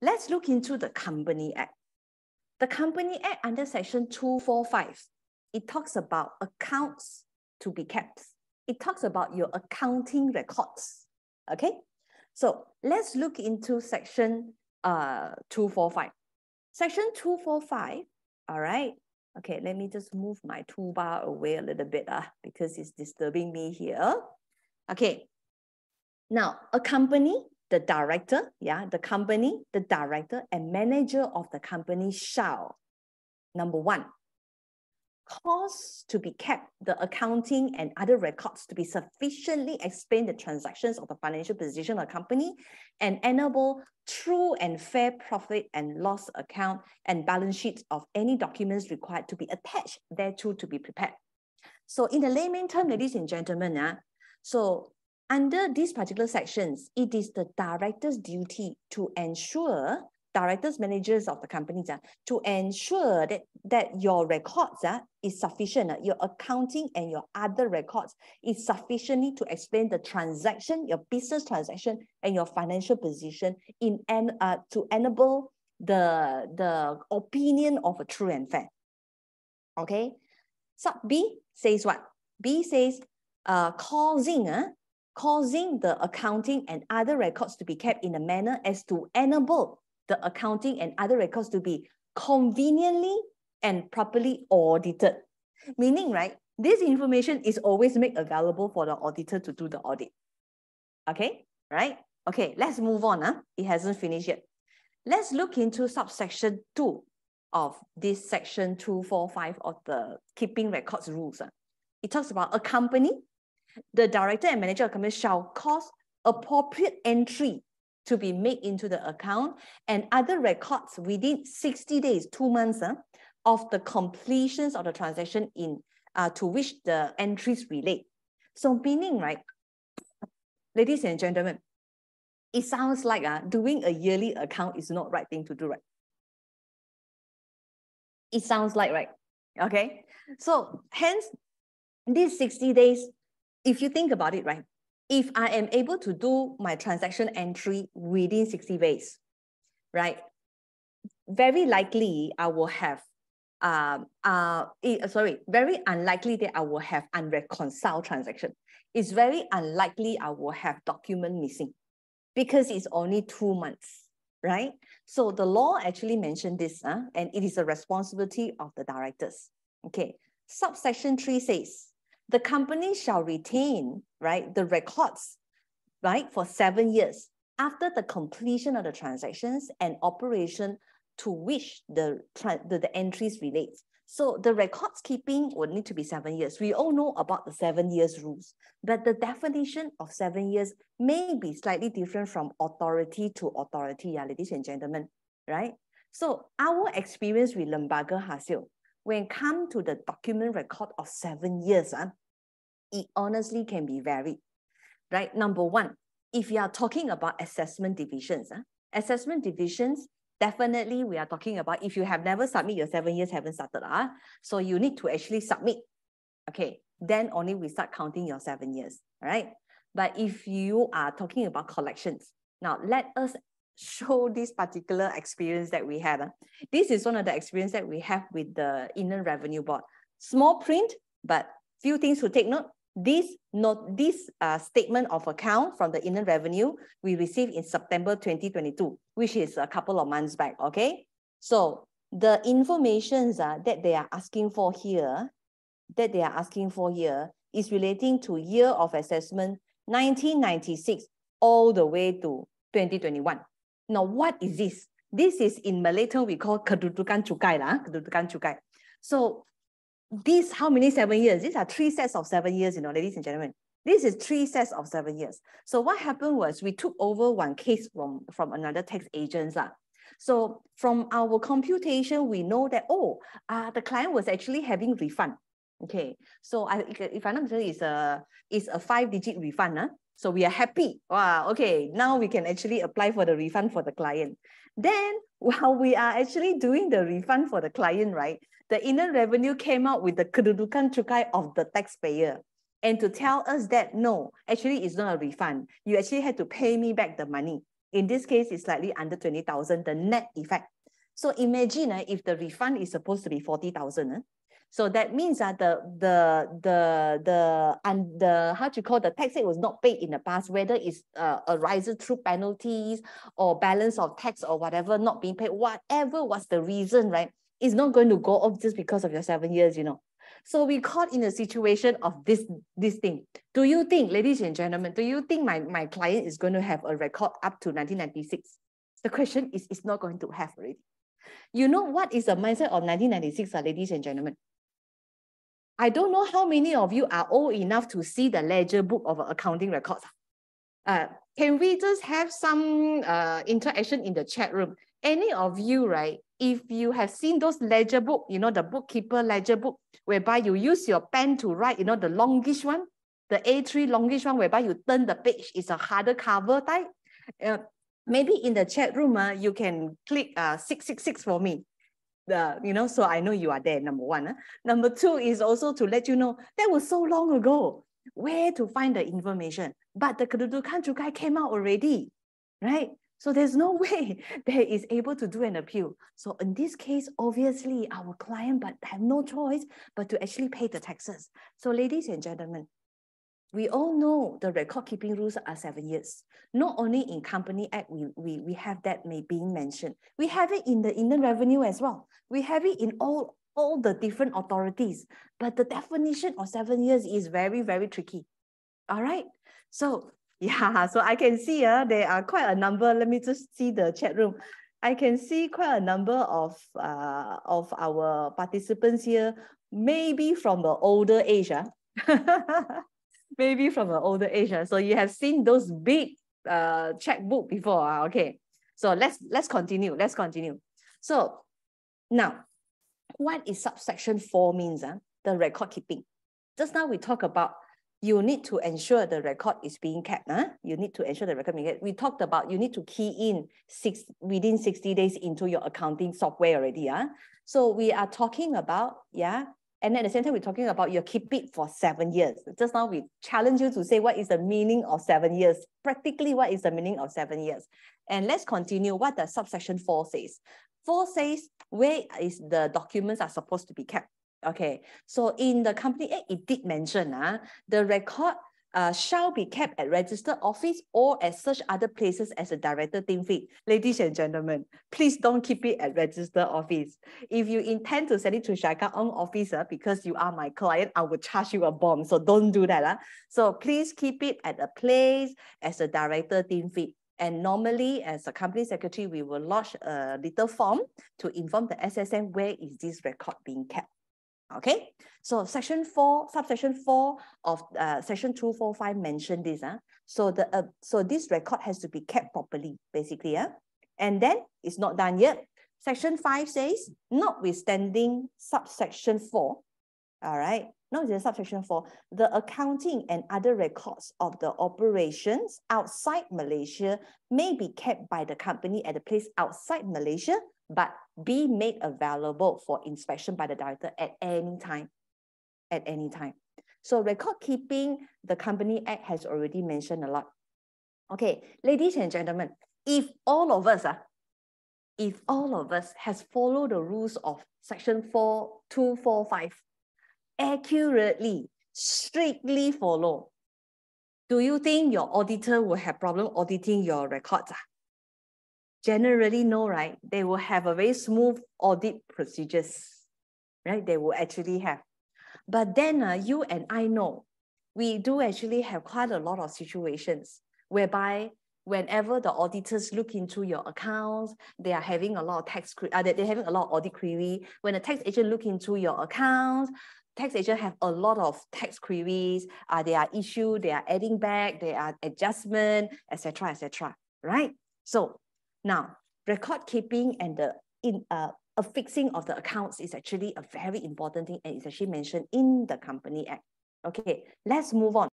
let's look into the Company Act. The Company Act under Section 245, it talks about accounts to be kept. It talks about your accounting records, okay? So let's look into Section 245. Section 245, all right? Okay, let me just move my toolbar away a little bit because it's disturbing me here. Okay, now a company, the director, the company, the director and manager of the company shall, number one, cause to be kept the accounting and other records to be sufficiently explain the transactions of the financial position of the company and enable true and fair profit and loss account and balance sheets of any documents required to be attached thereto to be prepared. So in the layman term, ladies and gentlemen, so under these particular sections, it is the director's duty to ensure, directors, managers of the companies, to ensure that your records is sufficient, your accounting and your other records is sufficiently to explain the transaction, your business transaction and your financial position to enable the opinion of a true and fair. Okay. Sub B says what? B says causing the accounting and other records to be kept in a manner as to enable the accounting and other records to be conveniently and properly audited. Meaning, right, this information is always made available for the auditor to do the audit. Okay, right? Okay, let's move on. It hasn't finished yet. Let's look into subsection 2 of this section 245 of the keeping records rules. It talks about a company, the director and manager of the company shall cause appropriate entry to be made into the account and other records within 60 days, 2 months of the completions of the transaction to which the entries relate. So meaning, right, ladies and gentlemen, it sounds like doing a yearly account is not the right thing to do, right? It sounds like, right? Okay. So hence, these 60 days, if you think about it, right? If I am able to do my transaction entry within 60 days, right? Very likely I will have, very unlikely that I will have unreconciled transaction. It's very unlikely I will have document missing because it's only 2 months, right? So the law actually mentioned this, and it is a responsibility of the directors. Okay, subsection 3 says, the company shall retain, right, the records, right, for 7 years after the completion of the transactions and operation to which the entries relate. So the records keeping would need to be 7 years. We all know about the 7 years rules, but the definition of 7 years may be slightly different from authority to authority, ladies and gentlemen, right? So our experience with Lembaga Hasil, when it comes to the document record of 7 years, it honestly can be varied, right? Number one, if you are talking about assessment divisions, definitely we are talking about if you have never submit your 7 years haven't started, so you need to actually submit, okay, then only we start counting your 7 years, right? But if you are talking about collections, now let us show this particular experience that we had. This is one of the experience that we have with the Inland Revenue Board. Small print, but few things to take note. This statement of account from the Inland Revenue we received in September 2022, which is a couple of months back, okay? So the information that they are asking for here, is relating to year of assessment 1996 all the way to 2021. Now, what is this? This is in Malay term we call kedudukan cukai lah, kedudukan cukai. So these, how many 7 years? These are 3 sets of 7 years, ladies and gentlemen. This is 3 sets of 7 years. So what happened was we took over one case from another tax agent. So from our computation, we know that, the client was actually having refund. Okay, so if I'm not mistaken, it's a 5-digit refund. So we are happy. Wow, okay, now we can actually apply for the refund for the client. Then while we are actually doing the refund for the client, right, the Inland Revenue came out with the kedudukan cukai of the taxpayer and to tell us that, no, actually it's not a refund. You actually had to pay me back the money. In this case, it's slightly under 20,000, the net effect. So imagine if the refund is supposed to be 40,000. So that means that the tax rate was not paid in the past, whether it's arises through penalties or balance of tax or whatever not being paid, whatever was the reason, right? It's not going to go off just because of your 7 years, you know. So we caught in a situation of this thing. Do you think, ladies and gentlemen, do you think my client is going to have a record up to 1996? The question is, it's not going to have already. You know what is the mindset of 1996, ladies and gentlemen? I don't know how many of you are old enough to see the ledger book of accounting records. Can we just have some interaction in the chat room? Any of you, right? If you have seen those ledger book, you know, the bookkeeper ledger book, whereby you use your pen to write, you know, the longish one, the A3 longish one, whereby you turn the page, is a harder cover type. Maybe in the chat room, you can click 666 for me. You know, so I know you are there, number one. Number two is also to let you know that was so long ago, where to find the information. But the Kedudukan Cukai came out already, right? So there's no way they is able to do an appeal. So in this case, obviously our client but have no choice but to actually pay the taxes. So ladies and gentlemen, we all know the record keeping rules are 7 years. Not only in Company Act, we have that being mentioned. We have it in the Inland Revenue as well. We have it in all the different authorities. But the definition of 7 years is very, very tricky. All right. So yeah, so I can see there are quite a number. Let me just see the chat room. I can see quite a number of our participants here, maybe from the older age. Maybe from an older age. So you have seen those big checkbook before. Okay. So let's continue. Let's continue. So now, what is subsection 4 means? The record keeping. Just now we talk about you need to ensure the record is being kept. You need to ensure the record being kept. We talked about you need to key in within 60 days into your accounting software already. So we are talking about, and at the same time, we're talking about you keep it for 7 years. Just now, we challenge you to say what is the meaning of 7 years. Practically, what is the meaning of 7 years? And let's continue what the subsection 4 says. 4 says where is the documents are supposed to be kept. Okay, so in the Company Act, it did mention the record shall be kept at registered office or at such other places as the director deems fit. Ladies and gentlemen, please don't keep it at registered office. If you intend to send it to Syarikat office because you are my client, I will charge you a bomb. So don't do that. So please keep it at a place as the director deems fit. And normally, as a company secretary, we will lodge a little form to inform the SSM where is this record being kept. Okay, so subsection 4 of section 245 mentioned this. So this record has to be kept properly, basically. And then it's not done yet. Section 5 says, notwithstanding subsection 4, all right, notwithstanding subsection 4, the accounting and other records of the operations outside Malaysia may be kept by the company at a place outside Malaysia, but be made available for inspection by the director at any time. At any time. So record keeping, the Company Act has already mentioned a lot. Okay, ladies and gentlemen, if all of us has followed the rules of section 245 accurately, strictly follow, do you think your auditor will have problem auditing your records? Generally, no, right? They will have a very smooth audit procedures, right? They will actually have. But then you and I know, we do actually have quite a lot of situations whereby whenever the auditors look into your accounts, they are having a lot of they're having a lot of audit query. When a tax agent look into your accounts, tax agent have a lot of tax queries. They are issued, they are adding back, they are adjustment, etc., right? So now, record keeping and the affixing of the accounts is actually a very important thing, and it's actually mentioned in the Company Act. Okay, let's move on.